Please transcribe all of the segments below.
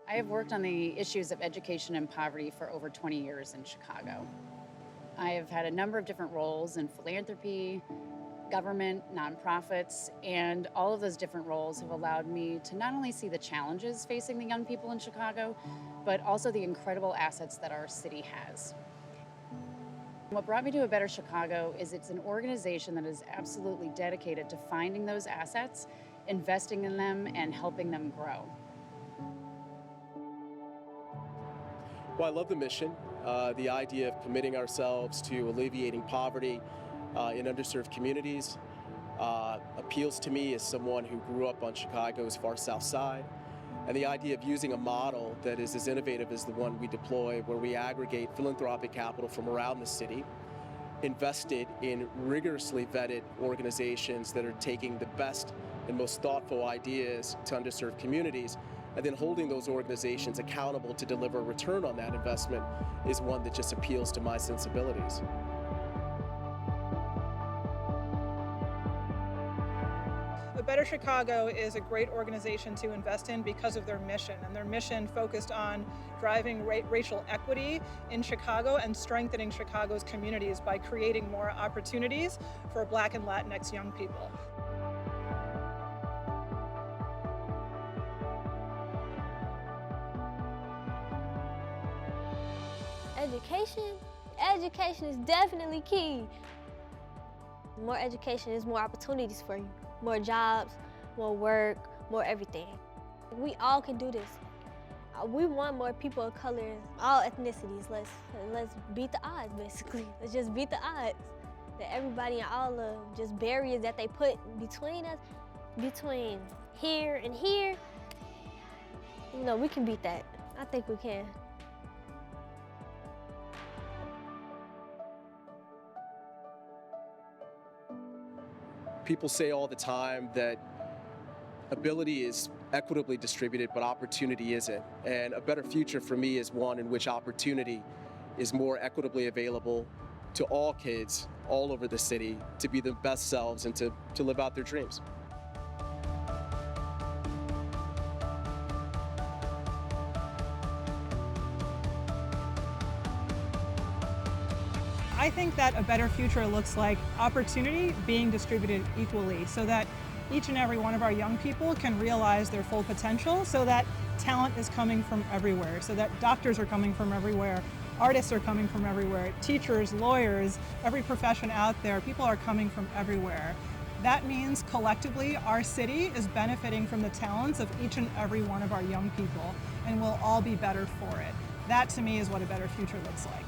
I have worked on the issues of education and poverty for over 20 years in Chicago. I have had a number of different roles in philanthropy, government, nonprofits, and all of those different roles have allowed me to not only see the challenges facing the young people in Chicago, but also the incredible assets that our city has. What brought me to A Better Chicago is it's an organization that is absolutely dedicated to finding those assets, investing in them, and helping them grow. Well, I love the mission, the idea of committing ourselves to alleviating poverty in underserved communities. Appeals to me as someone who grew up on Chicago's far south side. And the idea of using a model that is as innovative as the one we deploy, where we aggregate philanthropic capital from around the city, invested in rigorously vetted organizations that are taking the best and most thoughtful ideas to underserved communities, and then holding those organizations accountable to deliver a return on that investment is one that just appeals to my sensibilities. A Better Chicago is a great organization to invest in because of their mission, and their mission focused on driving racial equity in Chicago and strengthening Chicago's communities by creating more opportunities for Black and Latinx young people. Education is definitely key. More education is more opportunities for you, more jobs, more work, more everything. We all can do this. We want more people of color, all ethnicities. Let's beat the odds, basically. Let's just beat the odds. That everybody and all the just barriers that they put between us, between here and here, you know, we can beat that. I think we can. People say all the time that ability is equitably distributed, but opportunity isn't. And a better future for me is one in which opportunity is more equitably available to all kids all over the city to be their best selves and to live out their dreams. I think that a better future looks like opportunity being distributed equally so that each and every one of our young people can realize their full potential, so that talent is coming from everywhere, so that doctors are coming from everywhere, artists are coming from everywhere, teachers, lawyers, every profession out there, people are coming from everywhere. That means collectively our city is benefiting from the talents of each and every one of our young people, and we'll all be better for it. That to me is what a better future looks like.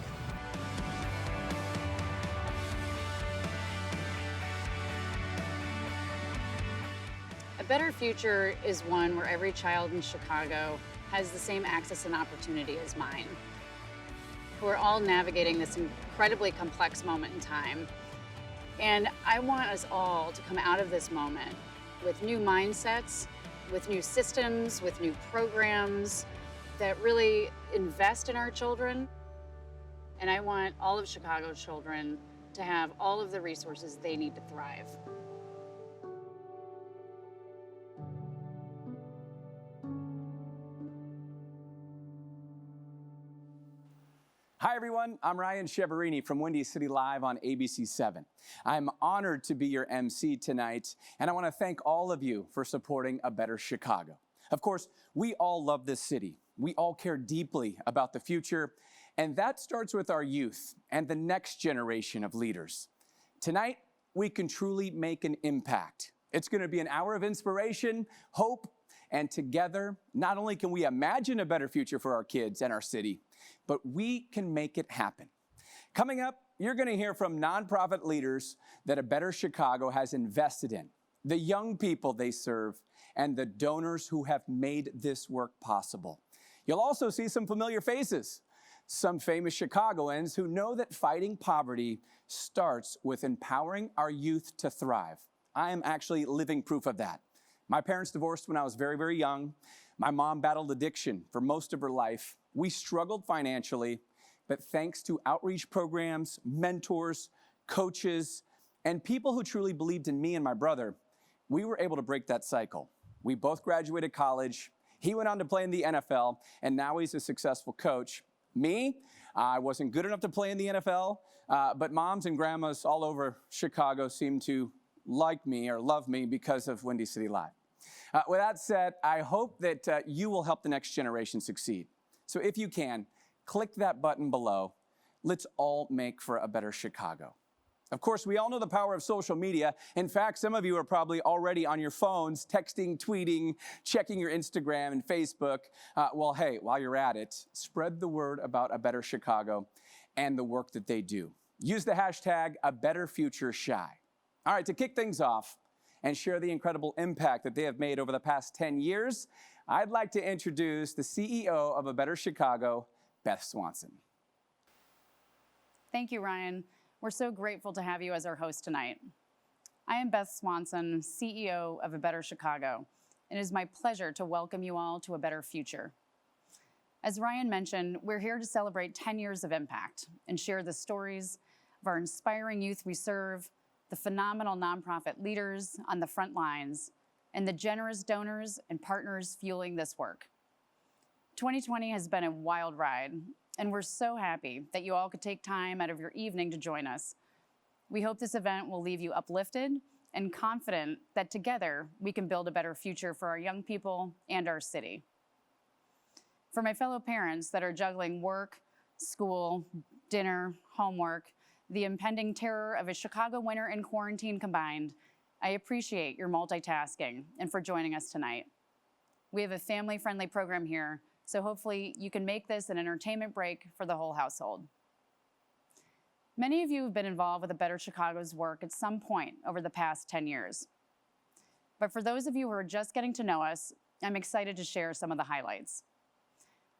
A better future is one where every child in Chicago has the same access and opportunity as mine. We're all navigating this incredibly complex moment in time. And I want us all to come out of this moment with new mindsets, with new systems, with new programs that really invest in our children. And I want all of Chicago's children to have all of the resources they need to thrive. Hi everyone, I'm Ryan Cheverini from Windy City Live on ABC7. I'm honored to be your MC tonight, and I want to thank all of you for supporting A Better Chicago. Of course, we all love this city. We all care deeply about the future, and that starts with our youth and the next generation of leaders. Tonight, we can truly make an impact. It's going to be an hour of inspiration, hope, and together, not only can we imagine a better future for our kids and our city, but we can make it happen. Coming up, you're going to hear from nonprofit leaders that A Better Chicago has invested in, the young people they serve, and the donors who have made this work possible. You'll also see some familiar faces, some famous Chicagoans who know that fighting poverty starts with empowering our youth to thrive. I am actually living proof of that. My parents divorced when I was very, very young. My mom battled addiction for most of her life. We struggled financially, but thanks to outreach programs, mentors, coaches, and people who truly believed in me and my brother, we were able to break that cycle. We both graduated college, He went on to play in the NFL, and now he's a successful coach. Me, I wasn't good enough to play in the NFL, but moms and grandmas all over Chicago seem to like me or love me because of Windy City Live. With that said, I hope that you will help the next generation succeed. So if you can, click that button below. Let's all make for a better Chicago. Of course, we all know the power of social media. In fact, some of you are probably already on your phones, texting, tweeting, checking your Instagram and Facebook. Well, hey, while you're at it, spread the word about A Better Chicago and the work that they do. Use the hashtag #ABetterFutureChi. All right, to kick things off and share the incredible impact that they have made over the past 10 years, I'd like to introduce the CEO of A Better Chicago, Beth Swanson. Thank you, Ryan. We're so grateful to have you as our host tonight. I am Beth Swanson, CEO of A Better Chicago, and it is my pleasure to welcome you all to A Better Future. As Ryan mentioned, we're here to celebrate 10 years of impact and share the stories of our inspiring youth we serve, the phenomenal nonprofit leaders on the front lines, and the generous donors and partners fueling this work. 2020 has been a wild ride, and we're so happy that you all could take time out of your evening to join us. We hope this event will leave you uplifted and confident that together we can build a better future for our young people and our city. For my fellow parents that are juggling work, school, dinner, homework, the impending terror of a Chicago winter and quarantine combined, I appreciate your multitasking and for joining us tonight. We have a family-friendly program here, so hopefully you can make this an entertainment break for the whole household. Many of you have been involved with A Better Chicago's work at some point over the past 10 years. But for those of you who are just getting to know us, I'm excited to share some of the highlights.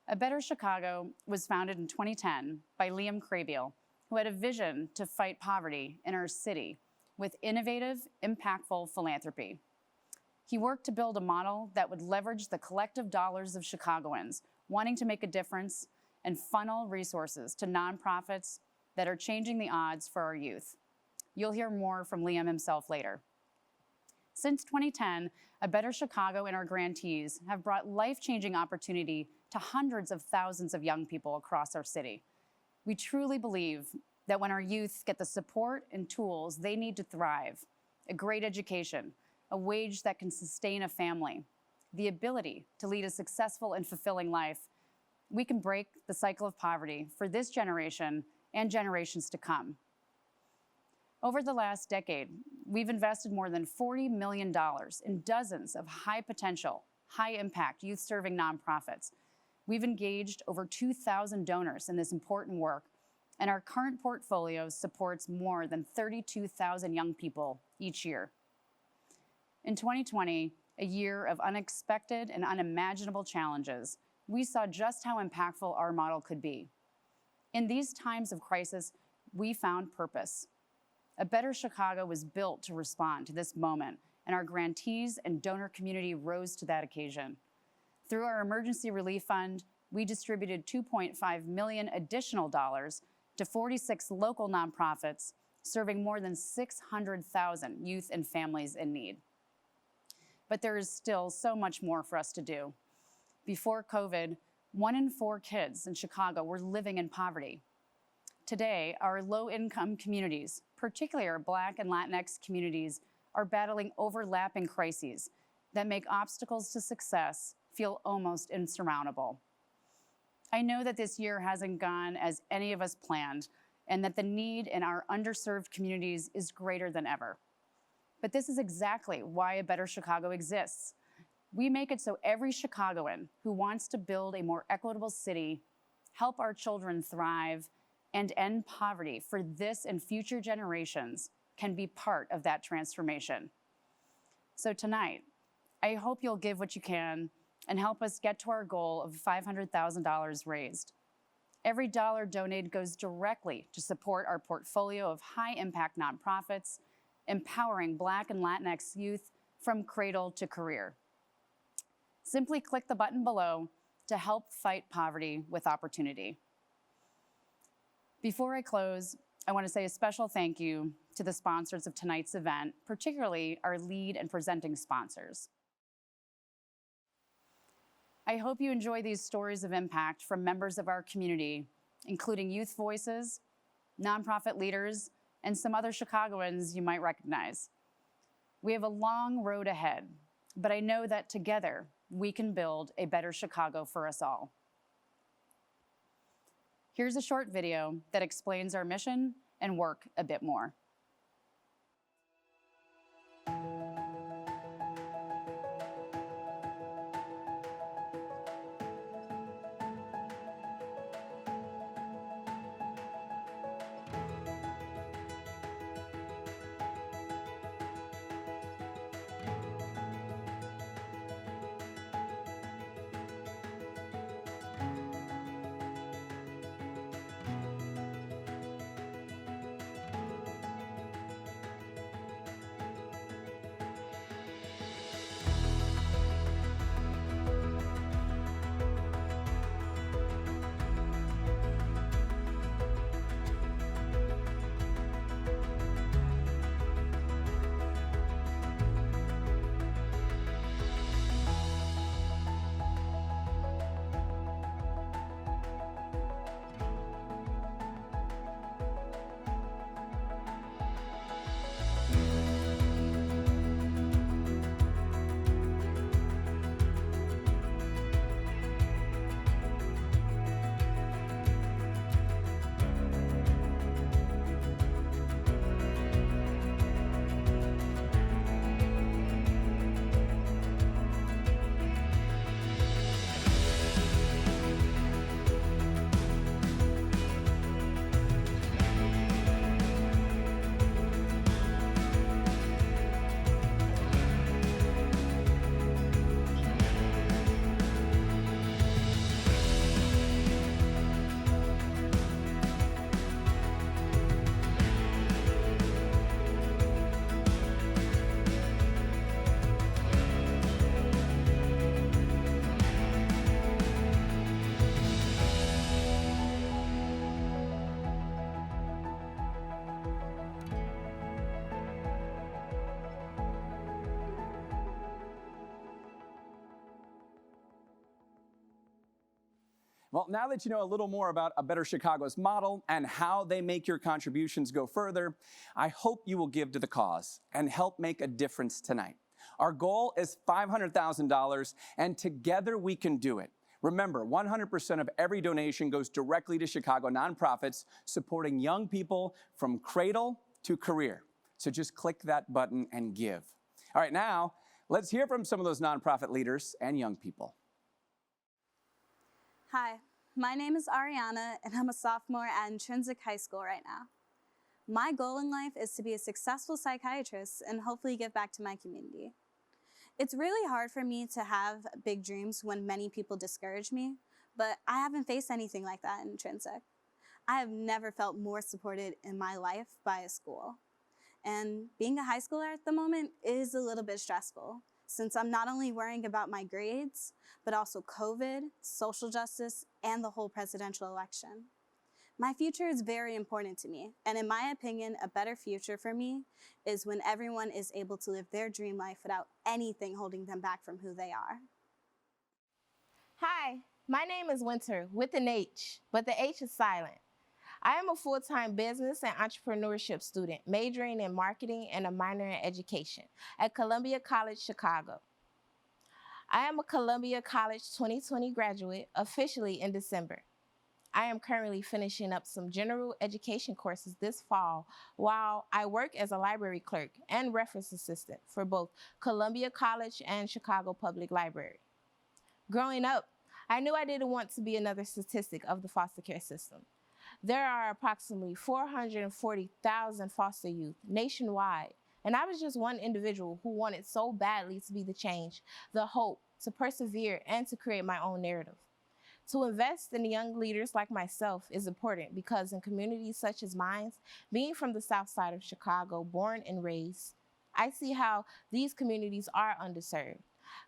A Better Chicago was founded in 2010 by Liam Kraybiel, who had a vision to fight poverty in our city with innovative, impactful philanthropy. He worked to build a model that would leverage the collective dollars of Chicagoans wanting to make a difference and funnel resources to nonprofits that are changing the odds for our youth. You'll hear more from Liam himself later. Since 2010, A Better Chicago and our grantees have brought life-changing opportunity to hundreds of thousands of young people across our city. We truly believe that when our youth get the support and tools they need to thrive, a great education, a wage that can sustain a family, the ability to lead a successful and fulfilling life, we can break the cycle of poverty for this generation and generations to come. Over the last decade, we've invested more than $40 million in dozens of high-potential, high-impact, youth-serving nonprofits. We've engaged over 2,000 donors in this important work, and our current portfolio supports more than 32,000 young people each year. In 2020, a year of unexpected and unimaginable challenges, we saw just how impactful our model could be. In these times of crisis, we found purpose. A Better Chicago was built to respond to this moment, and our grantees and donor community rose to that occasion. Through our Emergency Relief Fund, we distributed $2.5 million additional dollars to 46 local nonprofits, serving more than 600,000 youth and families in need. But there is still so much more for us to do. Before COVID, 1 in 4 kids in Chicago were living in poverty. Today, our low-income communities, particularly our Black and Latinx communities, are battling overlapping crises that make obstacles to success feel almost insurmountable. I know that this year hasn't gone as any of us planned, and that the need in our underserved communities is greater than ever. But this is exactly why A Better Chicago exists. We make it so every Chicagoan who wants to build a more equitable city, help our children thrive, and end poverty for this and future generations can be part of that transformation. So tonight, I hope you'll give what you can and help us get to our goal of $500,000 raised. Every dollar donated goes directly to support our portfolio of high-impact nonprofits, empowering Black and Latinx youth from cradle to career. Simply click the button below to help fight poverty with opportunity. Before I close, I want to say a special thank you to the sponsors of tonight's event, particularly our lead and presenting sponsors. I hope you enjoy these stories of impact from members of our community, including youth voices, nonprofit leaders, and some other Chicagoans you might recognize. We have a long road ahead, but I know that together we can build a better Chicago for us all. Here's a short video that explains our mission and work a bit more. Well, now that you know a little more about A Better Chicago's model and how they make your contributions go further, I hope you will give to the cause and help make a difference tonight. Our goal is $500,000, and together we can do it. Remember, 100% of every donation goes directly to Chicago nonprofits supporting young people from cradle to career. So just click that button and give. All right, now let's hear from some of those nonprofit leaders and young people. Hi, my name is Ariana, and I'm a sophomore at Intrinsic High School right now. My goal in life is to be a successful psychiatrist and hopefully give back to my community. It's really hard for me to have big dreams when many people discourage me, but I haven't faced anything like that in Intrinsic. I have never felt more supported in my life by a school. And being a high schooler at the moment is a little bit stressful, since I'm not only worrying about my grades, but also COVID, social justice, and the whole presidential election. My future is very important to me, and in my opinion, a better future for me is when everyone is able to live their dream life without anything holding them back from who they are. Hi, my name is Winter with an H, but the H is silent. I am a full-time business and entrepreneurship student, majoring in marketing and a minor in education at Columbia College, Chicago. I am a Columbia College 2020 graduate, officially in December. I am currently finishing up some general education courses this fall while I work as a library clerk and reference assistant for both Columbia College and Chicago Public Library. Growing up, I knew I didn't want to be another statistic of the foster care system. There are approximately 440,000 foster youth nationwide, and I was just one individual who wanted so badly to be the change, the hope, to persevere, and to create my own narrative. To invest in young leaders like myself is important because in communities such as mine, being from the south side of Chicago, born and raised, I see how these communities are underserved.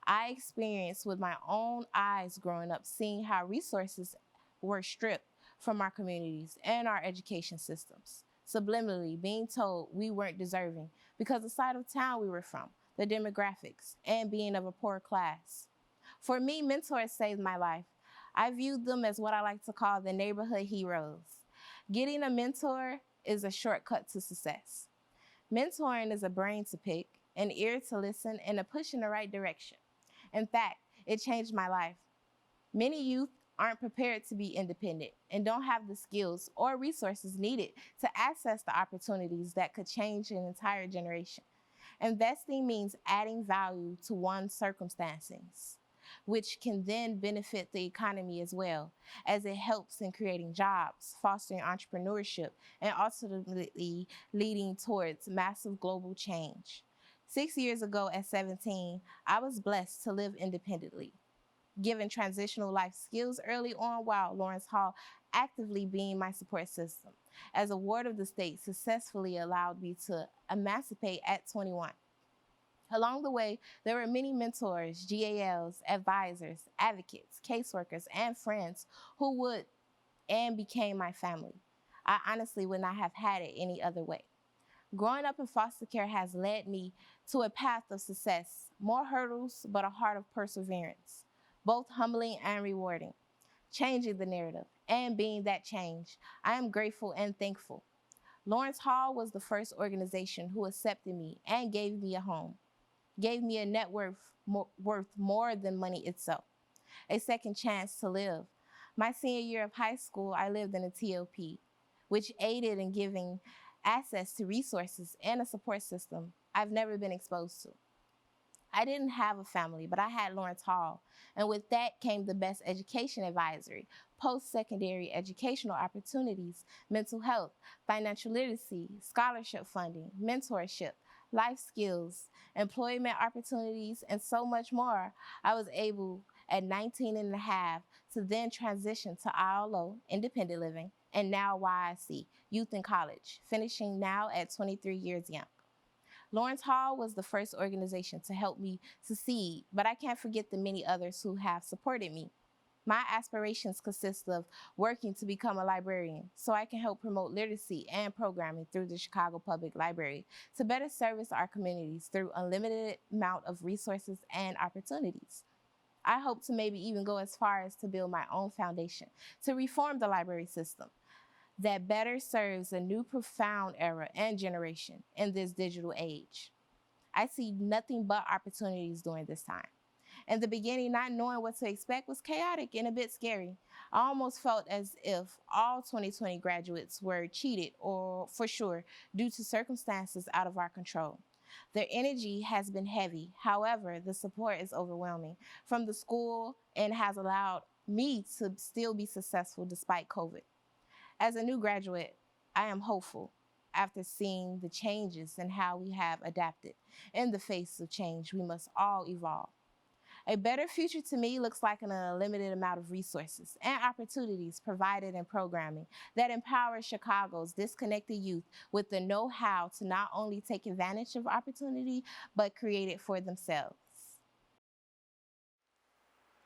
I experienced with my own eyes growing up, seeing how resources were stripped from our communities and our education systems, subliminally being told we weren't deserving because the side of town we were from, the demographics, and being of a poor class. For me, mentors saved my life. I viewed them as what I like to call the neighborhood heroes. Getting a mentor is a shortcut to success. Mentoring is a brain to pick, an ear to listen, and a push in the right direction. In fact, it changed my life. Many youth aren't prepared to be independent and don't have the skills or resources needed to access the opportunities that could change an entire generation. Investing means adding value to one's circumstances, which can then benefit the economy as well, as it helps in creating jobs, fostering entrepreneurship, and ultimately leading towards massive global change. 6 years ago at 17, I was blessed to live independently, given transitional life skills early on while Lawrence Hall actively being my support system, as a ward of the state successfully allowed me to emancipate at 21. Along the way, there were many mentors, GALs, advisors, advocates, caseworkers, and friends who would and became my family. I honestly would not have had it any other way. Growing up in foster care has led me to a path of success, more hurdles, but a heart of perseverance, both humbling and rewarding, changing the narrative and being that change. I am grateful and thankful. Lawrence Hall was the first organization who accepted me and gave me a home, gave me a net worth more than money itself, a second chance to live. My senior year of high school, I lived in a TOP, which aided in giving access to resources and a support system I've never been exposed to. I didn't have a family, but I had Lawrence Hall, and with that came the best education advisory, post-secondary educational opportunities, mental health, financial literacy, scholarship funding, mentorship, life skills, employment opportunities, and so much more. I was able at 19 and a half to then transition to ILO, independent living, and now YIC, youth in college, finishing now at 23 years young. Lawrence Hall was the first organization to help me succeed, but I can't forget the many others who have supported me. My aspirations consist of working to become a librarian so I can help promote literacy and programming through the Chicago Public Library to better service our communities through unlimited amount of resources and opportunities. I hope to maybe even go as far as to build my own foundation to reform the library system that better serves a new profound era and generation in this digital age. I see nothing but opportunities during this time. In the beginning, not knowing what to expect was chaotic and a bit scary. I almost felt as if all 2020 graduates were cheated, or for sure, due to circumstances out of our control. Their energy has been heavy. However, the support is overwhelming from the school and has allowed me to still be successful despite COVID. As a new graduate, I am hopeful after seeing the changes and how we have adapted. In the face of change, we must all evolve. A better future to me looks like an unlimited amount of resources and opportunities provided in programming that empowers Chicago's disconnected youth with the know-how to not only take advantage of opportunity, but create it for themselves.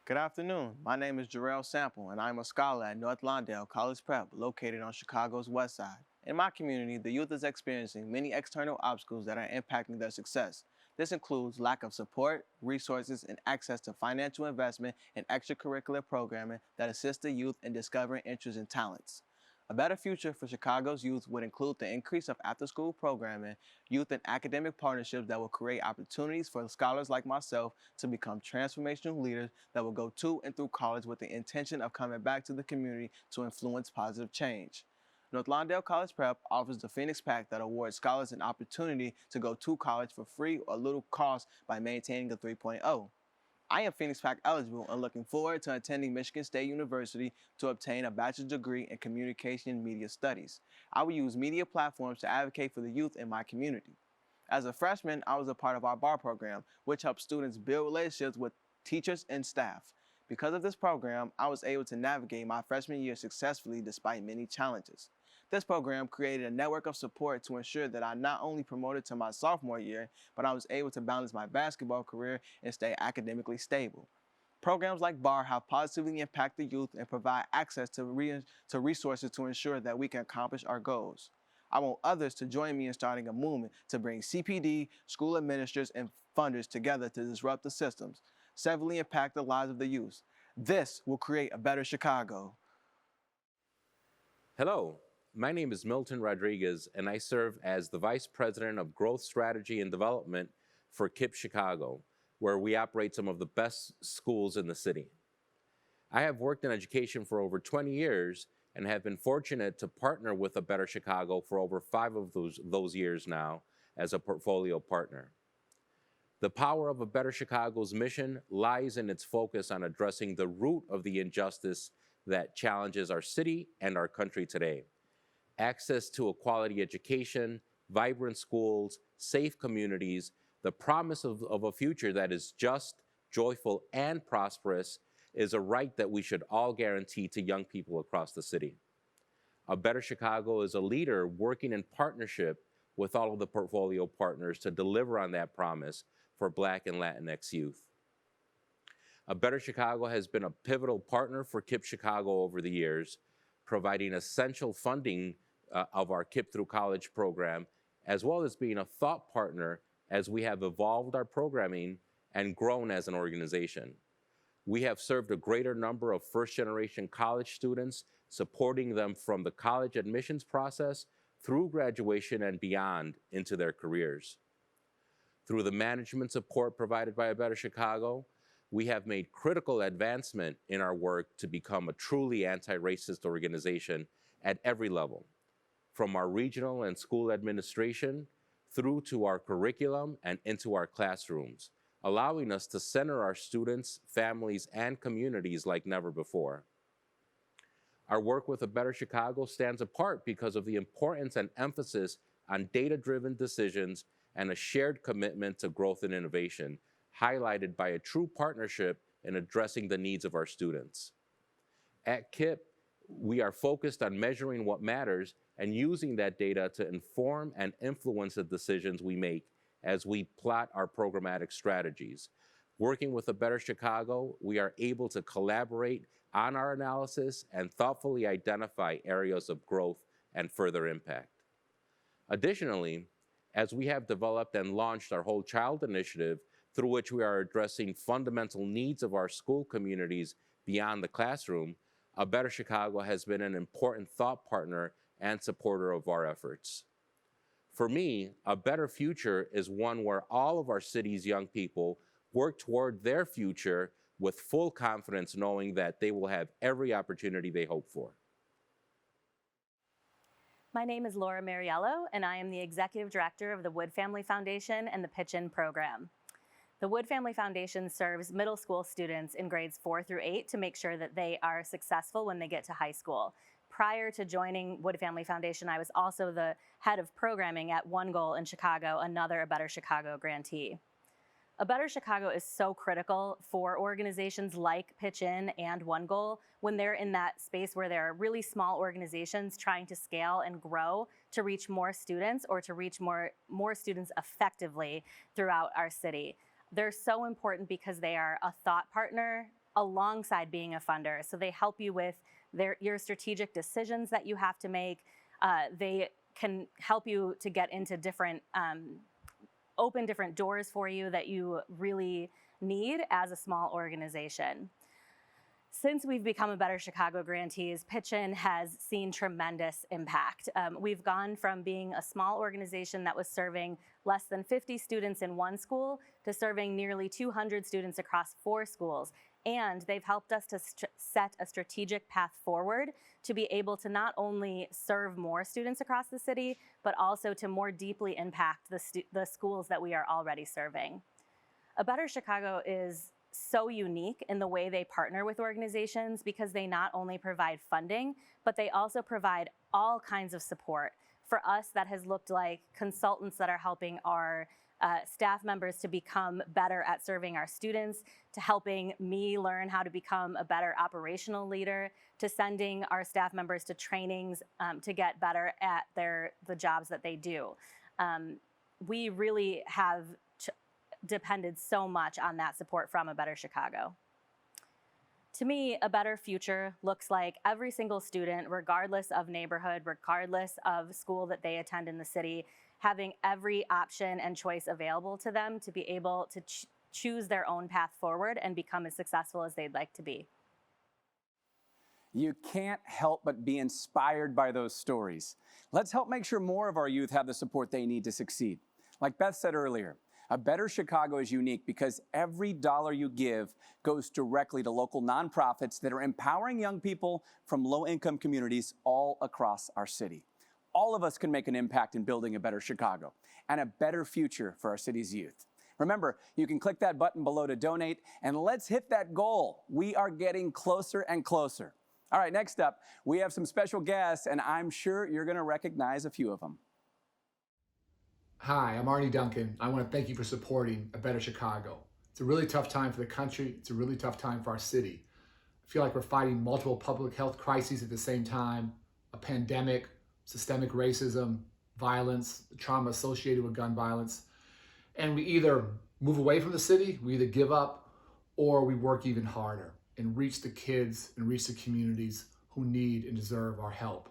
Good afternoon. My name is Jarrell Sample, and I'm a scholar at North Lawndale College Prep, located on Chicago's west side. In my community, the youth is experiencing many external obstacles that are impacting their success. This includes lack of support, resources, and access to financial investment and extracurricular programming that assist the youth in discovering interests and talents. A better future for Chicago's youth would include the increase of after-school programming, youth and academic partnerships that will create opportunities for scholars like myself to become transformational leaders that will go to and through college with the intention of coming back to the community to influence positive change. North Lawndale College Prep offers the Phoenix Pact that awards scholars an opportunity to go to college for free or little cost by maintaining a 3.0. I am Phoenix Pact eligible and looking forward to attending Michigan State University to obtain a bachelor's degree in Communication and Media Studies. I will use media platforms to advocate for the youth in my community. As a freshman, I was a part of our BAR program, which helps students build relationships with teachers and staff. Because of this program, I was able to navigate my freshman year successfully despite many challenges. This program created a network of support to ensure that I not only promoted to my sophomore year, but I was able to balance my basketball career and stay academically stable. Programs like BAR have positively impacted youth and provide access to resources to ensure that we can accomplish our goals. I want others to join me in starting a movement to bring CPD, school administrators, and funders together to disrupt the systems. severely impact the lives of the youth. This will create a better Chicago. Hello, my name is Milton Rodriguez, and I serve as the Vice President of Growth Strategy and Development for KIPP Chicago, where we operate some of the best schools in the city. I have worked in education for over 20 years and have been fortunate to partner with A Better Chicago for over 5 of those years now as a portfolio partner. The power of A Better Chicago's mission lies in its focus on addressing the root of the injustice that challenges our city and our country today. Access to a quality education, vibrant schools, safe communities, the promise of a future that is just, joyful, and prosperous is a right that we should all guarantee to young people across the city. A Better Chicago is a leader working in partnership with all of the portfolio partners to deliver on that promise for Black and Latinx youth. A Better Chicago has been a pivotal partner for KIPP Chicago over the years, providing essential funding of our KIPP Through College program, as well as being a thought partner as we have evolved our programming and grown as an organization. We have served a greater number of first-generation college students, supporting them from the college admissions process through graduation and beyond into their careers. Through the management support provided by A Better Chicago, we have made critical advancement in our work to become a truly anti-racist organization at every level, from our regional and school administration through to our curriculum and into our classrooms, allowing us to center our students, families, and communities like never before. Our work with A Better Chicago stands apart because of the importance and emphasis on data-driven decisions and a shared commitment to growth and innovation, highlighted by a true partnership in addressing the needs of our students. At KIPP, we are focused on measuring what matters and using that data to inform and influence the decisions we make as we plot our programmatic strategies. Working with A Better Chicago, we are able to collaborate on our analysis and thoughtfully identify areas of growth and further impact. Additionally, as we have developed and launched our Whole Child initiative, through which we are addressing fundamental needs of our school communities beyond the classroom, A Better Chicago has been an important thought partner and supporter of our efforts. For me, a better future is one where all of our city's young people work toward their future with full confidence, knowing that they will have every opportunity they hope for. My name is Laura Mariello, and I am the Executive Director of the Wood Family Foundation and the Pitch-In program. The Wood Family Foundation serves middle school students in grades 4 through 8 to make sure that they are successful when they get to high school. Prior to joining Wood Family Foundation, I was also the head of programming at One Goal in Chicago, another A Better Chicago grantee. A Better Chicago is so critical for organizations like Pitch-In and One Goal when they're in that space where there are really small organizations trying to scale and grow to reach more students or to reach more students effectively throughout our city. They're so important because they are a thought partner alongside being a funder. So they help you with your strategic decisions that you have to make. They can help you to get into different, open different doors for you that you really need as a small organization. Since we've become A Better Chicago grantees, Pitch-In has seen tremendous impact. We've gone from being a small organization that was serving less than 50 students in one school to serving nearly 200 students across 4 schools. And they've helped us to set a strategic path forward to be able to not only serve more students across the city, but also to more deeply impact the schools that we are already serving. A Better Chicago is so unique in the way they partner with organizations because they not only provide funding, but they also provide all kinds of support. For us, that has looked like consultants that are helping our staff members to become better at serving our students, to helping me learn how to become a better operational leader, to sending our staff members to trainings to get better at the jobs that they do. We really have depended so much on that support from A Better Chicago. To me, a better future looks like every single student, regardless of neighborhood, regardless of school that they attend in the city, having every option and choice available to them to be able to choose their own path forward and become as successful as they'd like to be. You can't help but be inspired by those stories. Let's help make sure more of our youth have the support they need to succeed. Like Beth said earlier, A Better Chicago is unique because every dollar you give goes directly to local nonprofits that are empowering young people from low-income communities all across our city. All of us can make an impact in building a better Chicago and a better future for our city's youth. Remember, you can click that button below to donate, and let's hit that goal. We are getting closer and closer. All right, next up, we have some special guests, and I'm sure you're going to recognize a few of them. Hi, I'm Arnie Duncan. I want to thank you for supporting A Better Chicago. It's a really tough time for the country. It's a really tough time for our city. I feel like we're fighting multiple public health crises at the same time, a pandemic, systemic racism, violence, the trauma associated with gun violence. And we either move away from the city, we either give up, or we work even harder and reach the kids and reach the communities who need and deserve our help.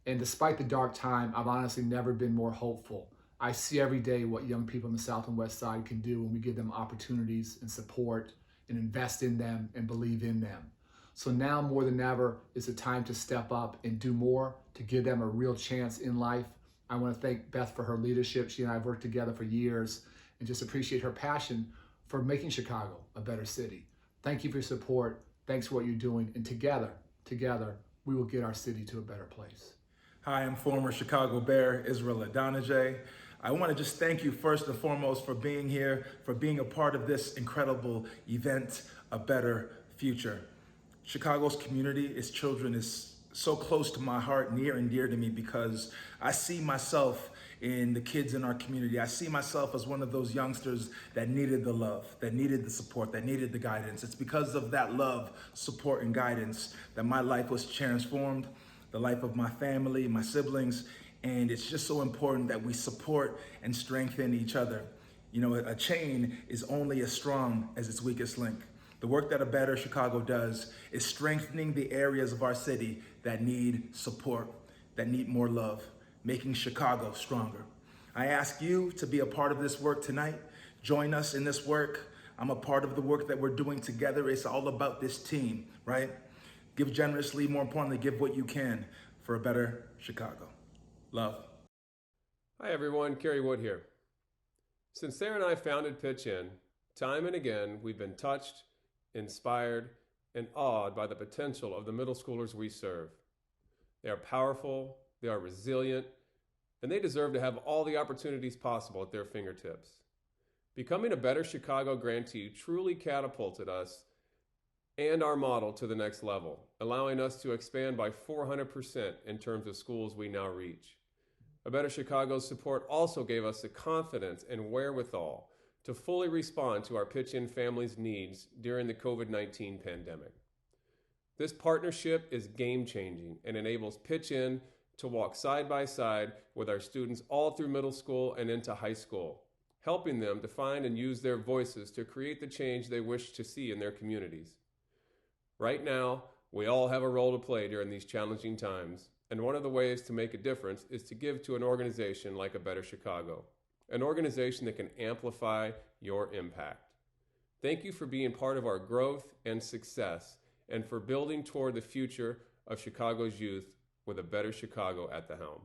And despite the dark time, I've honestly never been more hopeful. I see every day what young people on the South and West Side can do when we give them opportunities and support and invest in them and believe in them. So now more than ever is the time to step up and do more to give them a real chance in life. I want to thank Beth for her leadership. She and I have worked together for years and just appreciate her passion for making Chicago a better city. Thank you for your support. Thanks for what you're doing. And together, we will get our city to a better place. Hi, I'm former Chicago Bear Israel Adonijay. I want to just thank you first and foremost for being here, for being a part of this incredible event, A Better Future. Chicago's community, its children, is so close to my heart, near and dear to me, because I see myself in the kids in our community. I see myself as one of those youngsters that needed the love, that needed the support, that needed the guidance. It's because of that love, support, and guidance that my life was transformed, the life of my family, my siblings, and it's just so important that we support and strengthen each other. You know, a chain is only as strong as its weakest link. The work that A Better Chicago does is strengthening the areas of our city that need support, that need more love, making Chicago stronger. I ask you to be a part of this work tonight. Join us in this work. I'm a part of the work that we're doing together. It's all about this team, right? Give generously, more importantly, give what you can for a better Chicago. Love. Hi everyone, Kerry Wood here. Since Sarah and I founded Pitch In, time and again, we've been touched, inspired, and awed by the potential of the middle schoolers we serve. They are powerful, they are resilient, and they deserve to have all the opportunities possible at their fingertips. Becoming a Better Chicago grantee truly catapulted us and our model to the next level, allowing us to expand by 400% in terms of schools we now reach. A Better Chicago's support also gave us the confidence and wherewithal to fully respond to our Pitch In family's needs during the COVID-19 pandemic. This partnership is game-changing and enables Pitch In to walk side by side with our students all through middle school and into high school, helping them to find and use their voices to create the change they wish to see in their communities. Right now, we all have a role to play during these challenging times, and one of the ways to make a difference is to give to an organization like A Better Chicago, an organization that can amplify your impact. Thank you for being part of our growth and success, and for building toward the future of Chicago's youth with A Better Chicago at the helm.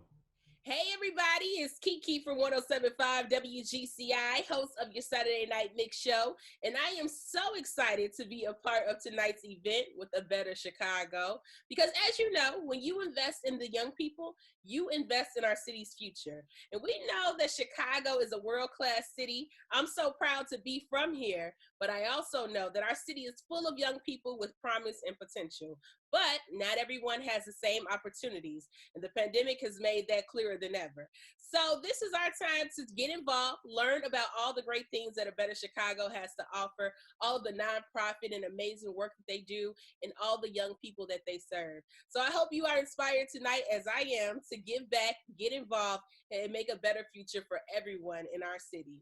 Hey everybody, it's Kiki from 107.5 WGCI, host of your Saturday Night Mix Show, and I am so excited to be a part of tonight's event with A Better Chicago, because as you know, when you invest in the young people, you invest in our city's future. And we know that Chicago is a world-class city. I'm so proud to be from here, but I also know that our city is full of young people with promise and potential. But not everyone has the same opportunities, and the pandemic has made that clearer than ever. So this is our time to get involved, learn about all the great things that A Better Chicago has to offer, all of the nonprofit and amazing work that they do, and all the young people that they serve. So I hope you are inspired tonight, as I am, to give back, get involved, and make a better future for everyone in our city.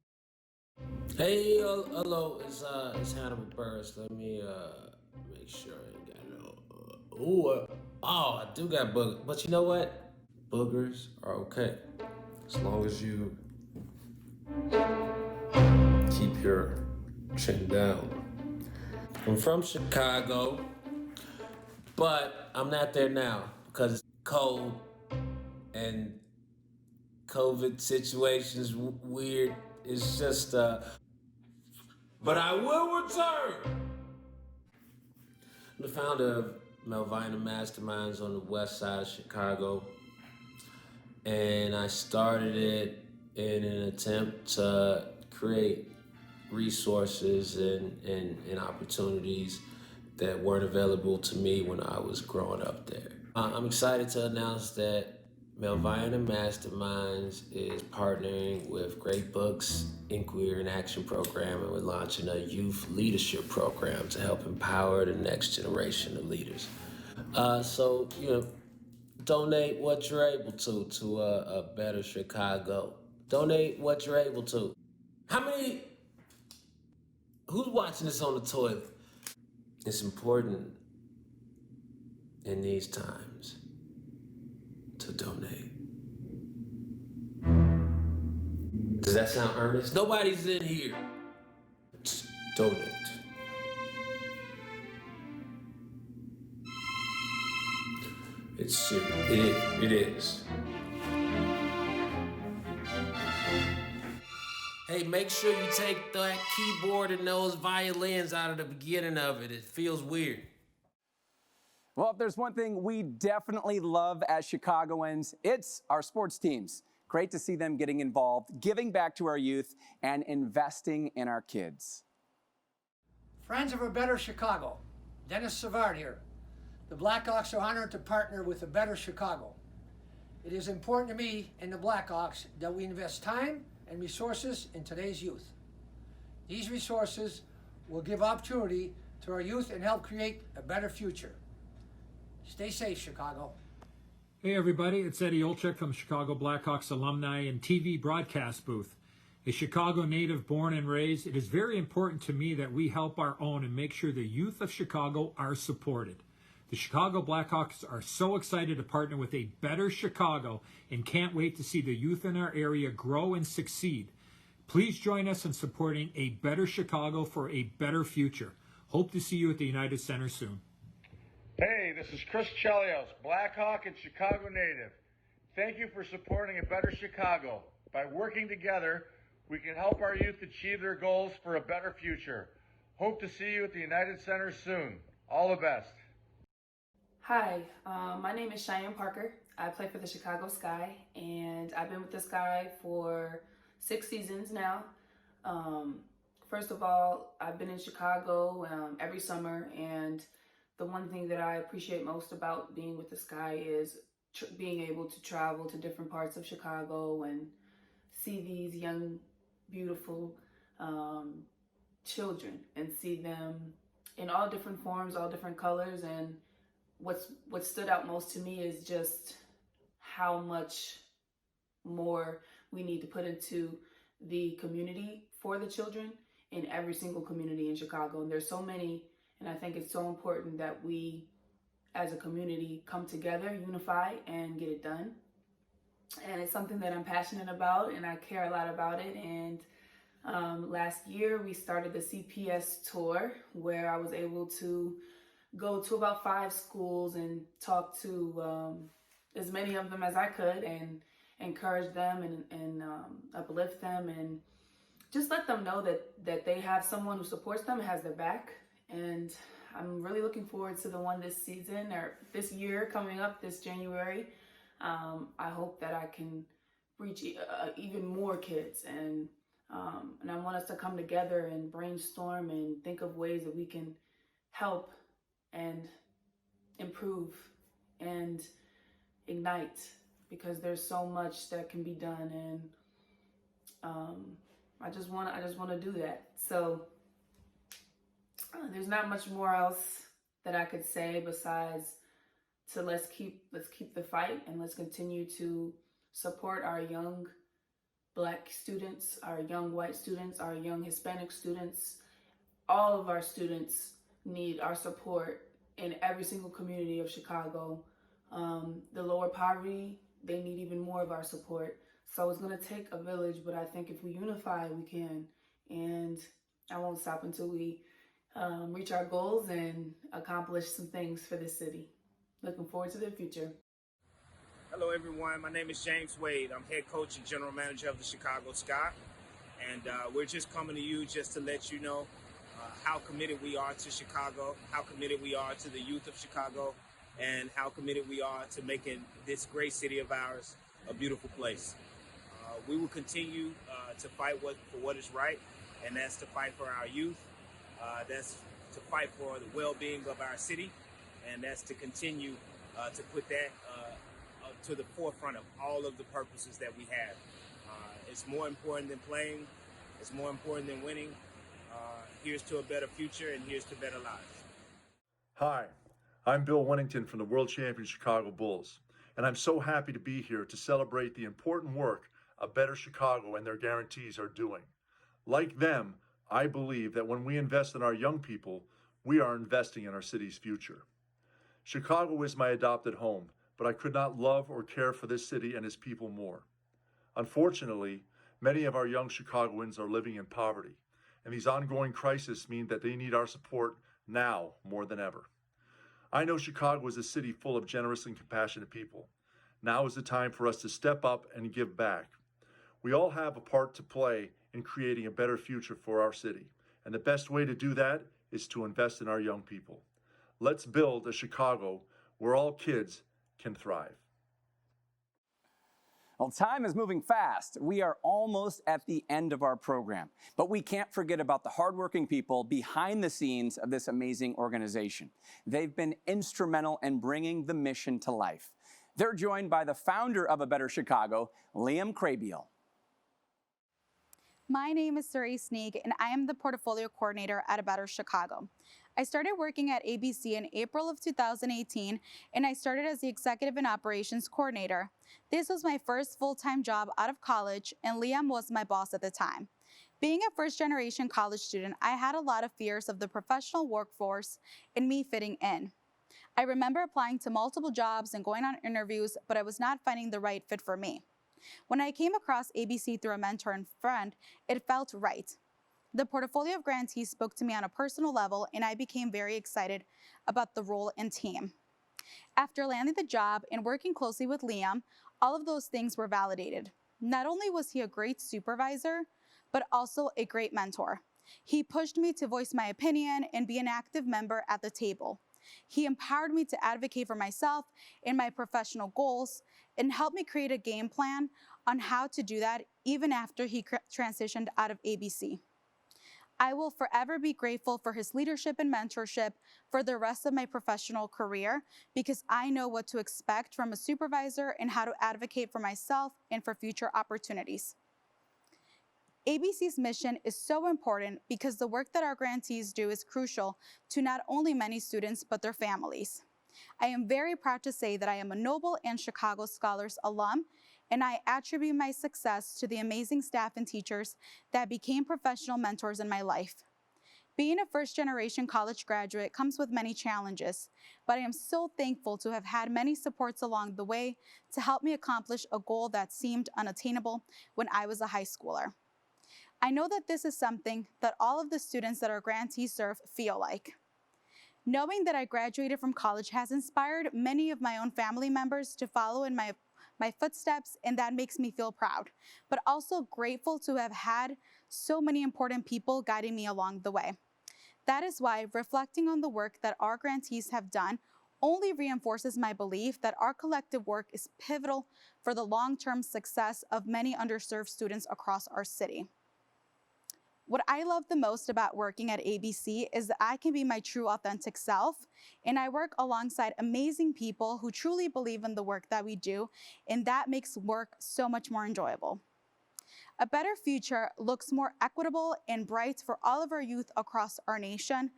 Hey, hello, it's Hannibal Burris. Let me make sure I ain't got no. I do got boogers, but you know what? Boogers are okay as long as you keep your Chin down. I'm from Chicago, but I'm not there now because it's cold and COVID situation's weird. It's just, but I will return. I'm the founder of Melvina Masterminds on the west side of Chicago. And I started it in an attempt to create resources and opportunities that weren't available to me when I was growing up there. I'm excited to announce that Melvina Masterminds is partnering with Great Books Inquiry and Action Program, and we're launching a youth leadership program to help empower the next generation of leaders. So, donate what you're able to a better Chicago. Donate what you're able to. Who's watching this on the toilet? It's important in these times to donate. Does that sound earnest? Nobody's in here. Just donate. It's serious. It is. Hey, make sure you take that keyboard and those violins out of the beginning of it. It feels weird. Well, if there's one thing we definitely love as Chicagoans, it's our sports teams. Great to see them getting involved, giving back to our youth, and investing in our kids. Friends of a Better Chicago, Dennis Savard here. The Blackhawks are honored to partner with a Better Chicago. It is important to me and the Blackhawks that we invest time and resources in today's youth. These resources will give opportunity to our youth and help create a better future. Stay safe, Chicago. Hey everybody, it's Eddie Olczyk from Chicago Blackhawks alumni and TV broadcast booth. A Chicago native born and raised, it is very important to me that we help our own and make sure the youth of Chicago are supported. The Chicago Blackhawks are so excited to partner with a Better Chicago and can't wait to see the youth in our area grow and succeed. Please join us in supporting a Better Chicago for a better future. Hope to see you at the United Center soon. Hey, this is Chris Chelios, Blackhawk and Chicago native. Thank you for supporting a Better Chicago. By working together, we can help our youth achieve their goals for a better future. Hope to see you at the United Center soon. All the best. Hi, my name is Cheyenne Parker. I play for the Chicago Sky, and I've been with the Sky for 6 seasons now. First of all, I've been in Chicago every summer, and the one thing that I appreciate most about being with the Sky is being able to travel to different parts of Chicago and see these young, beautiful children and see them in all different forms, all different colors. And what stood out most to me is just how much more we need to put into the community for the children in every single community in Chicago. And there's so many, and I think it's so important that we as a community come together, unify, and get it done. And it's something that I'm passionate about and I care a lot about it. And last year we started the CPS tour where I was able to go to about 5 schools and talk to as many of them as I could and encourage them and uplift them and just let them know that they have someone who supports them and has their back. And I'm really looking forward to the one this season or this year coming up this January. I hope that I can reach even more kids and I want us to come together and brainstorm and think of ways that we can help and improve and ignite, because there's so much that can be done, and I just want to do that. So there's not much more else that I could say besides to let's keep the fight and let's continue to support our young Black students, our young white students, our young Hispanic students. All of our students need our support in every single community of Chicago. The lower poverty, they need even more of our support. So it's going to take a village, but I think if we unify, we can. And I won't stop until we reach our goals and accomplish some things for this city. Looking forward to the future. Hello, everyone. My name is James Wade. I'm head coach and general manager of the Chicago Sky. And we're just coming to you just to let you know how committed we are to Chicago, how committed we are to the youth of Chicago, and how committed we are to making this great city of ours a beautiful place. We will continue to fight for what is right, and that's to fight for our youth, that's to fight for the well-being of our city, and that's to continue to put that to the forefront of all of the purposes that we have. It's more important than playing, it's more important than winning. Here's to a better future, and here's to better lives. Hi, I'm Bill Winnington from the world champion Chicago Bulls, and I'm so happy to be here to celebrate the important work A Better Chicago and their guarantees are doing. Like them, I believe that when we invest in our young people, we are investing in our city's future. Chicago is my adopted home, but I could not love or care for this city and its people more. Unfortunately, many of our young Chicagoans are living in poverty, and these ongoing crises mean that they need our support now more than ever. I know Chicago is a city full of generous and compassionate people. Now is the time for us to step up and give back. We all have a part to play in creating a better future for our city, and the best way to do that is to invest in our young people. Let's build a Chicago where all kids can thrive. Well, time is moving fast. We are almost at the end of our program, but we can't forget about the hardworking people behind the scenes of this amazing organization. They've been instrumental in bringing the mission to life. They're joined by the founder of A Better Chicago, Liam Kraybiel. My name is Suri Sneak, and I am the portfolio coordinator at A Better Chicago. I started working at ABC in April of 2018, and I started as the executive and operations coordinator. This was my first full-time job out of college, and Liam was my boss at the time. Being a first-generation college student, I had a lot of fears of the professional workforce and me fitting in. I remember applying to multiple jobs and going on interviews, but I was not finding the right fit for me. When I came across ABC through a mentor and friend, it felt right. The portfolio of grantees spoke to me on a personal level, and I became very excited about the role and team. After landing the job and working closely with Liam, all of those things were validated. Not only was he a great supervisor, but also a great mentor. He pushed me to voice my opinion and be an active member at the table. He empowered me to advocate for myself and my professional goals, and helped me create a game plan on how to do that even after he transitioned out of ABC. I will forever be grateful for his leadership and mentorship for the rest of my professional career, because I know what to expect from a supervisor and how to advocate for myself and for future opportunities. ABC's mission is so important because the work that our grantees do is crucial to not only many students, but their families. I am very proud to say that I am a Noble and Chicago Scholars alum, and I attribute my success to the amazing staff and teachers that became professional mentors in my life. Being a first-generation college graduate comes with many challenges, but I am so thankful to have had many supports along the way to help me accomplish a goal that seemed unattainable when I was a high schooler. I know that this is something that all of the students that our grantees serve feel like. Knowing that I graduated from college has inspired many of my own family members to follow in my footsteps, and that makes me feel proud, but also grateful to have had so many important people guiding me along the way. That is why reflecting on the work that our grantees have done only reinforces my belief that our collective work is pivotal for the long-term success of many underserved students across our city. What I love the most about working at ABC is that I can be my true authentic self, and I work alongside amazing people who truly believe in the work that we do, and that makes work so much more enjoyable. A better future looks more equitable and bright for all of our youth across our nation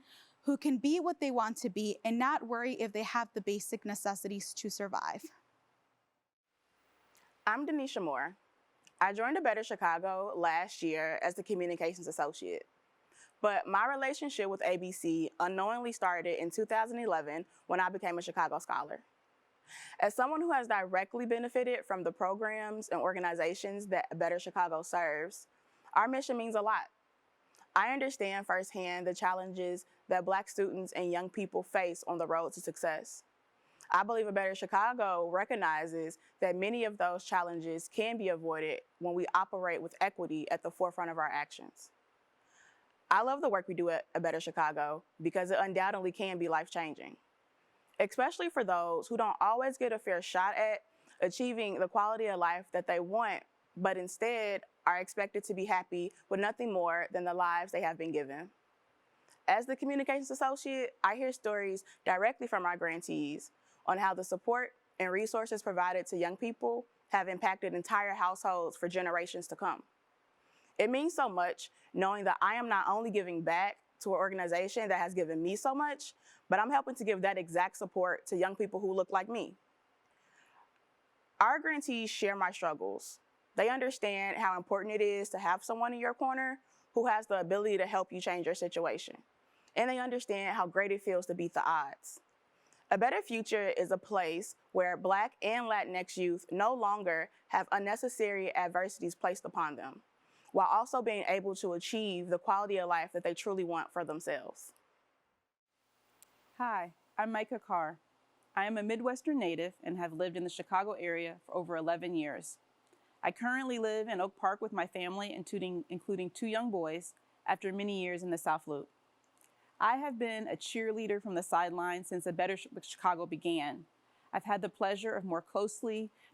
who can be what they want to be and not worry if they have the basic necessities to survive. I'm Denisha Moore. I joined A Better Chicago last year as the communications associate, but my relationship with ABC unknowingly started in 2011 when I became a Chicago Scholar. As someone who has directly benefited from the programs and organizations that A Better Chicago serves, our mission means a lot. I understand firsthand the challenges that Black students and young people face on the road to success. I believe A Better Chicago recognizes that many of those challenges can be avoided when we operate with equity at the forefront of our actions. I love the work we do at A Better Chicago because it undoubtedly can be life-changing, especially for those who don't always get a fair shot at achieving the quality of life that they want, but instead are expected to be happy with nothing more than the lives they have been given. As the communications associate, I hear stories directly from our grantees on how the support and resources provided to young people have impacted entire households for generations to come. It means so much knowing that I am not only giving back to an organization that has given me so much, but I'm helping to give that exact support to young people who look like me. Our grantees share my struggles. They understand how important it is to have someone in your corner who has the ability to help you change your situation. And they understand how great it feels to beat the odds. A Better Future is a place where Black and Latinx youth no longer have unnecessary adversities placed upon them, while also being able to achieve the quality of life that they truly want for themselves. Hi, I'm Micah Carr. I am a Midwestern native and have lived in the Chicago area for over 11 years. I currently live in Oak Park with my family, including 2 young boys, after many years in the South Loop. I have been a cheerleader from the sidelines since A Better Chicago began. I've had the pleasure of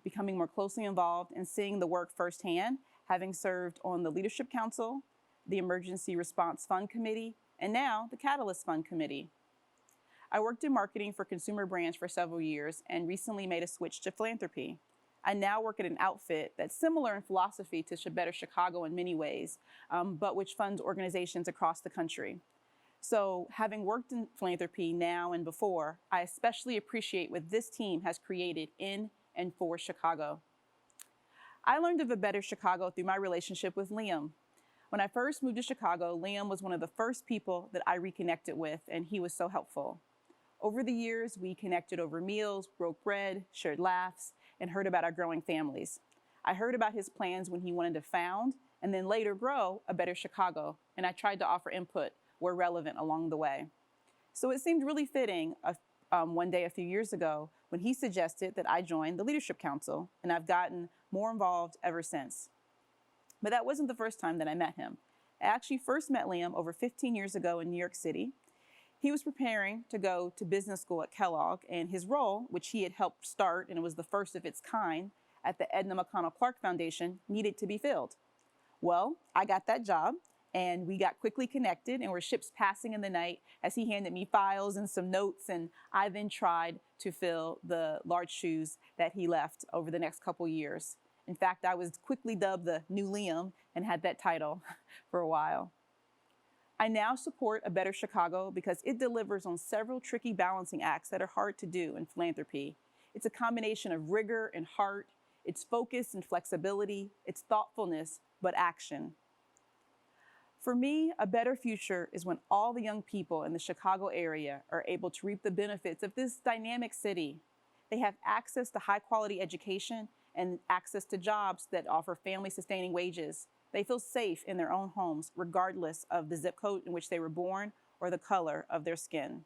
becoming more closely involved and seeing the work firsthand, having served on the Leadership Council, the Emergency Response Fund Committee, and now the Catalyst Fund Committee. I worked in marketing for consumer brands for several years and recently made a switch to philanthropy. I now work at an outfit that's similar in philosophy to Better Chicago in many ways, but which funds organizations across the country. So having worked in philanthropy now and before, I especially appreciate what this team has created in and for Chicago. I learned of A Better Chicago through my relationship with Liam. When I first moved to Chicago, Liam was one of the first people that I reconnected with, and he was so helpful. Over the years, we connected over meals, broke bread, shared laughs, and heard about our growing families. I heard about his plans when he wanted to found and then later grow A Better Chicago, and I tried to offer input where relevant along the way. So it seemed really fitting one day a few years ago when he suggested that I join the Leadership Council, and I've gotten more involved ever since. But that wasn't the first time that I met him. I actually first met Liam over 15 years ago in New York City. He was preparing to go to business school at Kellogg, and his role, which he had helped start, and it was the first of its kind, at the Edna McConnell Clark Foundation, needed to be filled. Well, I got that job, and we got quickly connected and were ships passing in the night as he handed me files and some notes, and I then tried to fill the large shoes that he left over the next couple years. In fact, I was quickly dubbed the new Liam and had that title for a while. I now support A Better Chicago because it delivers on several tricky balancing acts that are hard to do in philanthropy. It's a combination of rigor and heart, it's focus and flexibility, it's thoughtfulness, but action. For me, a better future is when all the young people in the Chicago area are able to reap the benefits of this dynamic city. They have access to high-quality education and access to jobs that offer family-sustaining wages. They feel safe in their own homes, regardless of the zip code in which they were born or the color of their skin.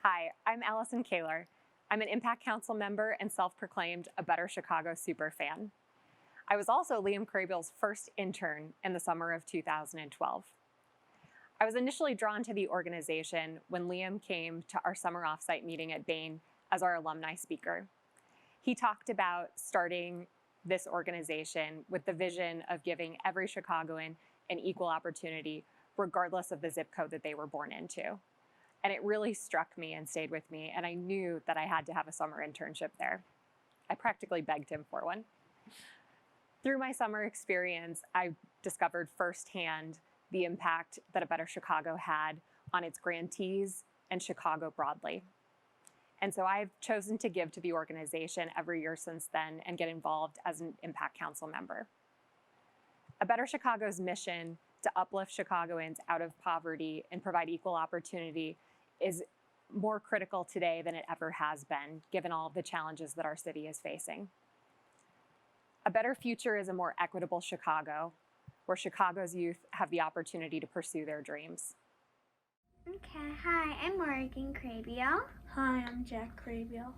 Hi, I'm Allison Kaler. I'm an Impact Council member and self-proclaimed A Better Chicago superfan. I was also Liam Crabill's first intern in the summer of 2012. I was initially drawn to the organization when Liam came to our summer offsite meeting at Bain as our alumni speaker. He talked about starting this organization with the vision of giving every Chicagoan an equal opportunity, regardless of the zip code that they were born into. And it really struck me and stayed with me, and I knew that I had to have a summer internship there. I practically begged him for one. Through my summer experience, I discovered firsthand the impact that A Better Chicago had on its grantees and Chicago broadly. And so I've chosen to give to the organization every year since then and get involved as an Impact Council member. A Better Chicago's mission to uplift Chicagoans out of poverty and provide equal opportunity is more critical today than it ever has been, given all of the challenges that our city is facing. A Better Future is a more equitable Chicago, where Chicago's youth have the opportunity to pursue their dreams. Okay, hi, I'm Morgan Crabiel. Hi, I'm Jack Crabiel.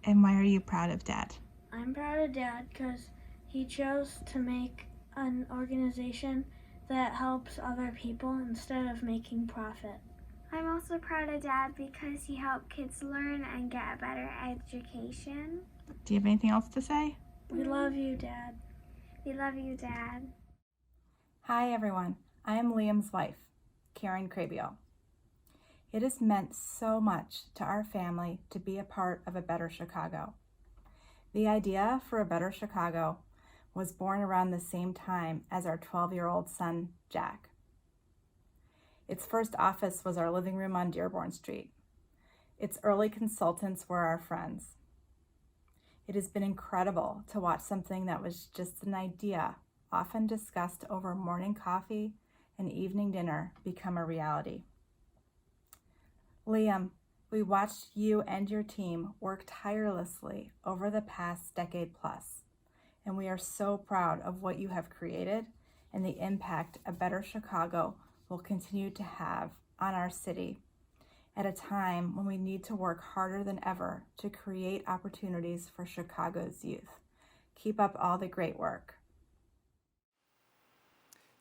And why are you proud of Dad? I'm proud of Dad because he chose to make an organization that helps other people instead of making profit. I'm also proud of Dad because he helped kids learn and get a better education. Do you have anything else to say? We love you, Dad. We love you, Dad. Hi, everyone. I am Liam's wife, Karen Crabiel. It has meant so much to our family to be a part of A Better Chicago. The idea for A Better Chicago was born around the same time as our 12-year-old son, Jack. Its first office was our living room on Dearborn Street. Its early consultants were our friends. It has been incredible to watch something that was just an idea, often discussed over morning coffee and evening dinner, become a reality. Liam, we watched you and your team work tirelessly over the past decade plus, and we are so proud of what you have created and the impact A Better Chicago will continue to have on our city at a time when we need to work harder than ever to create opportunities for Chicago's youth. Keep up all the great work.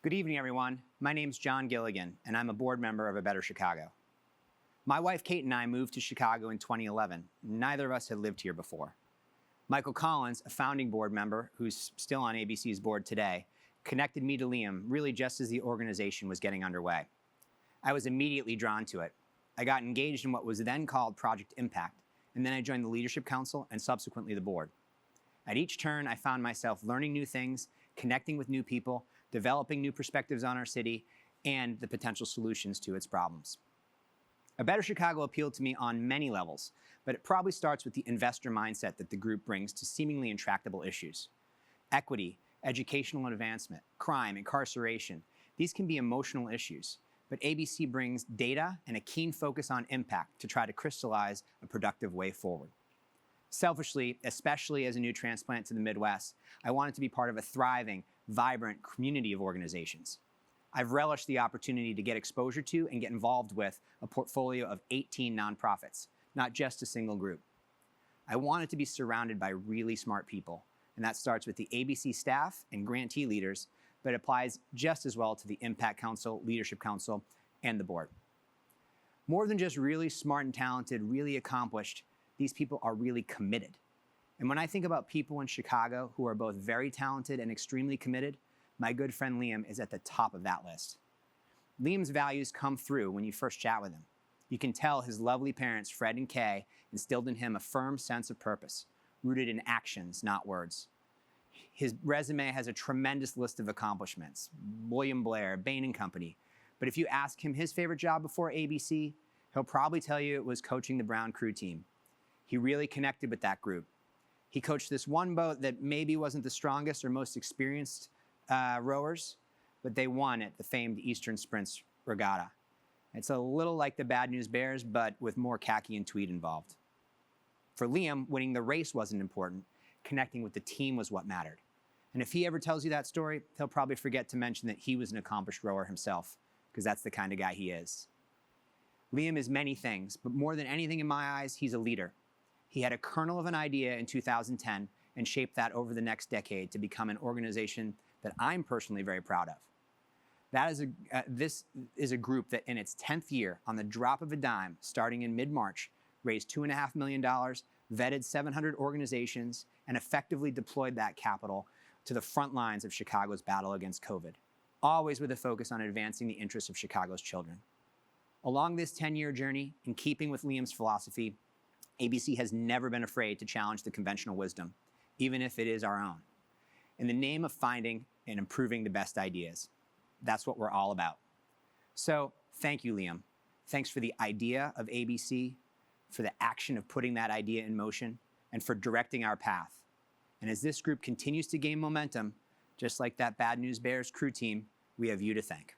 Good evening, everyone. My name's John Gilligan, and I'm a board member of A Better Chicago. My wife Kate and I moved to Chicago in 2011. Neither of us had lived here before. Michael Collins, a founding board member who's still on ABC's board today, connected me to Liam really just as the organization was getting underway. I was immediately drawn to it. I got engaged in what was then called Project Impact, and then I joined the Leadership Council and subsequently the board. At each turn, I found myself learning new things, connecting with new people, developing new perspectives on our city, and the potential solutions to its problems. A Better Chicago appealed to me on many levels, but it probably starts with the investor mindset that the group brings to seemingly intractable issues. Equity, educational advancement, crime, incarceration, these can be emotional issues, but ABC brings data and a keen focus on impact to try to crystallize a productive way forward. Selfishly, especially as a new transplant to the Midwest, I wanted to be part of a thriving, vibrant community of organizations. I've relished the opportunity to get exposure to and get involved with a portfolio of 18 nonprofits, not just a single group. I wanted to be surrounded by really smart people, and that starts with the ABC staff and grantee leaders, but applies just as well to the Impact Council, Leadership Council, and the board. More than just really smart and talented, really accomplished, these people are really committed. And when I think about people in Chicago who are both very talented and extremely committed, my good friend Liam is at the top of that list. Liam's values come through when you first chat with him. You can tell his lovely parents, Fred and Kay, instilled in him a firm sense of purpose, rooted in actions, not words. His resume has a tremendous list of accomplishments, William Blair, Bain & Company. But if you ask him his favorite job before ABC, he'll probably tell you it was coaching the Brown Crew team. He really connected with that group. He coached this one boat that maybe wasn't the strongest or most experienced rowers, but they won at the famed Eastern Sprints Regatta. It's a little like the Bad News Bears, but with more khaki and tweed involved. For Liam, winning the race wasn't important. Connecting with the team was what mattered. And if he ever tells you that story, he'll probably forget to mention that he was an accomplished rower himself, because that's the kind of guy he is. Liam is many things, but more than anything in my eyes, he's a leader. He had a kernel of an idea in 2010 and shaped that over the next decade to become an organization that I'm personally very proud of. This is a group that in its 10th year, on the drop of a dime, starting in mid-March, raised $2.5 million, vetted 700 organizations, and effectively deployed that capital to the front lines of Chicago's battle against COVID, always with a focus on advancing the interests of Chicago's children. Along this 10-year journey, in keeping with Liam's philosophy, ABC has never been afraid to challenge the conventional wisdom, even if it is our own, in the name of finding and improving the best ideas. That's what we're all about. So thank you, Liam. Thanks for the idea of ABC, for the action of putting that idea in motion, and for directing our path. And as this group continues to gain momentum, just like that Bad News Bears crew team, we have you to thank.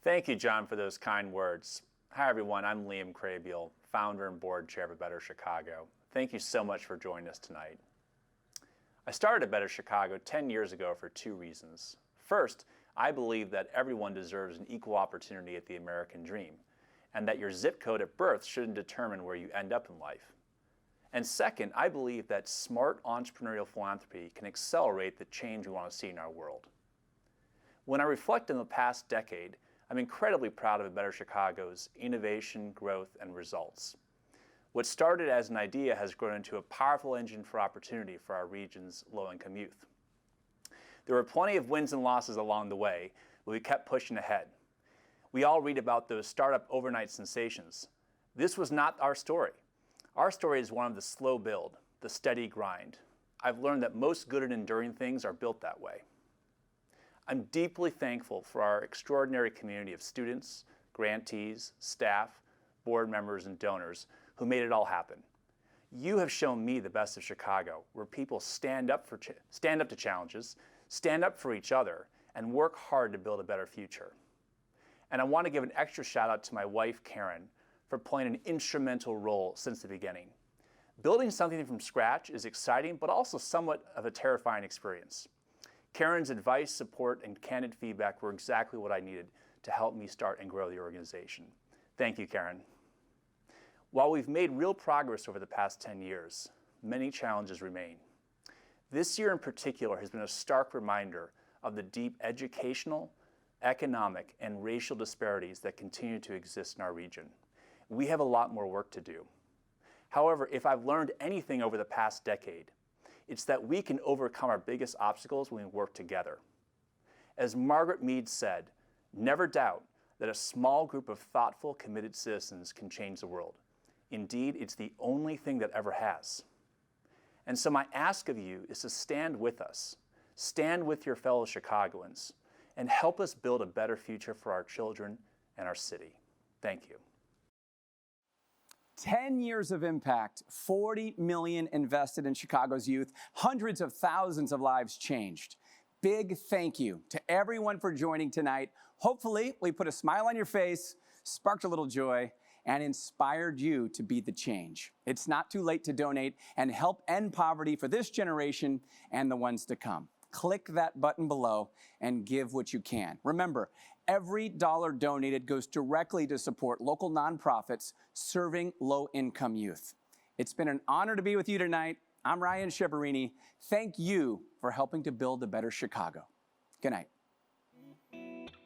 Thank you, John, for those kind words. Hi, everyone. I'm Liam Crabiel, founder and board chair of A Better Chicago. Thank you so much for joining us tonight. I started A Better Chicago 10 years ago for 2 reasons. First, I believe that everyone deserves an equal opportunity at the American dream, and that your zip code at birth shouldn't determine where you end up in life. And second, I believe that smart entrepreneurial philanthropy can accelerate the change we want to see in our world. When I reflect on the past decade, I'm incredibly proud of A Better Chicago's innovation, growth, and results. What started as an idea has grown into a powerful engine for opportunity for our region's low-income youth. There were plenty of wins and losses along the way, but we kept pushing ahead. We all read about those startup overnight sensations. This was not our story. Our story is one of the slow build, the steady grind. I've learned that most good and enduring things are built that way. I'm deeply thankful for our extraordinary community of students, grantees, staff, board members, and donors who made it all happen. You have shown me the best of Chicago, where people stand up to challenges, stand up for each other, and work hard to build a better future. And I want to give an extra shout out to my wife, Karen, for playing an instrumental role since the beginning. Building something from scratch is exciting, but also somewhat of a terrifying experience. Karen's advice, support, and candid feedback were exactly what I needed to help me start and grow the organization. Thank you, Karen. While we've made real progress over the past 10 years, many challenges remain. This year in particular has been a stark reminder of the deep educational, economic, and racial disparities that continue to exist in our region. We have a lot more work to do. However, if I've learned anything over the past decade, it's that we can overcome our biggest obstacles when we work together. As Margaret Mead said, never doubt that a small group of thoughtful, committed citizens can change the world. Indeed, it's the only thing that ever has. And so my ask of you is to stand with us, stand with your fellow Chicagoans, and help us build a better future for our children and our city. Thank you. 10 years of impact, 40 million invested in Chicago's youth, hundreds of thousands of lives changed. Big thank you to everyone for joining tonight. Hopefully, we put a smile on your face, sparked a little joy, and inspired you to be the change. It's not too late to donate and help end poverty for this generation and the ones to come. Click that button below and give what you can. Remember, every dollar donated goes directly to support local nonprofits serving low-income youth. It's been an honor to be with you tonight. I'm Ryan Cheverini. Thank you for helping to build a better Chicago. Good night.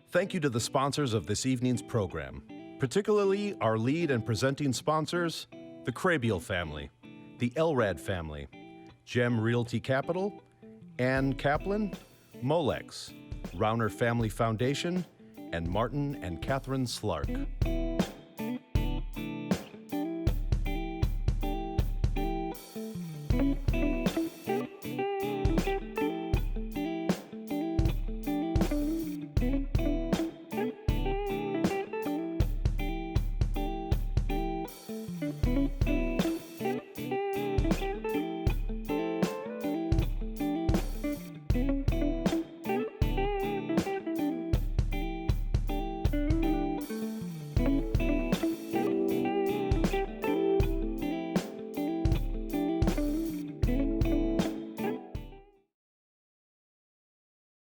Thank you to the sponsors of this evening's program, particularly our lead and presenting sponsors, the Krabiel family, the Elrad family, Gem Realty Capital, Ann Kaplan, Molex, Rauner Family Foundation, and Martin and Catherine Slark.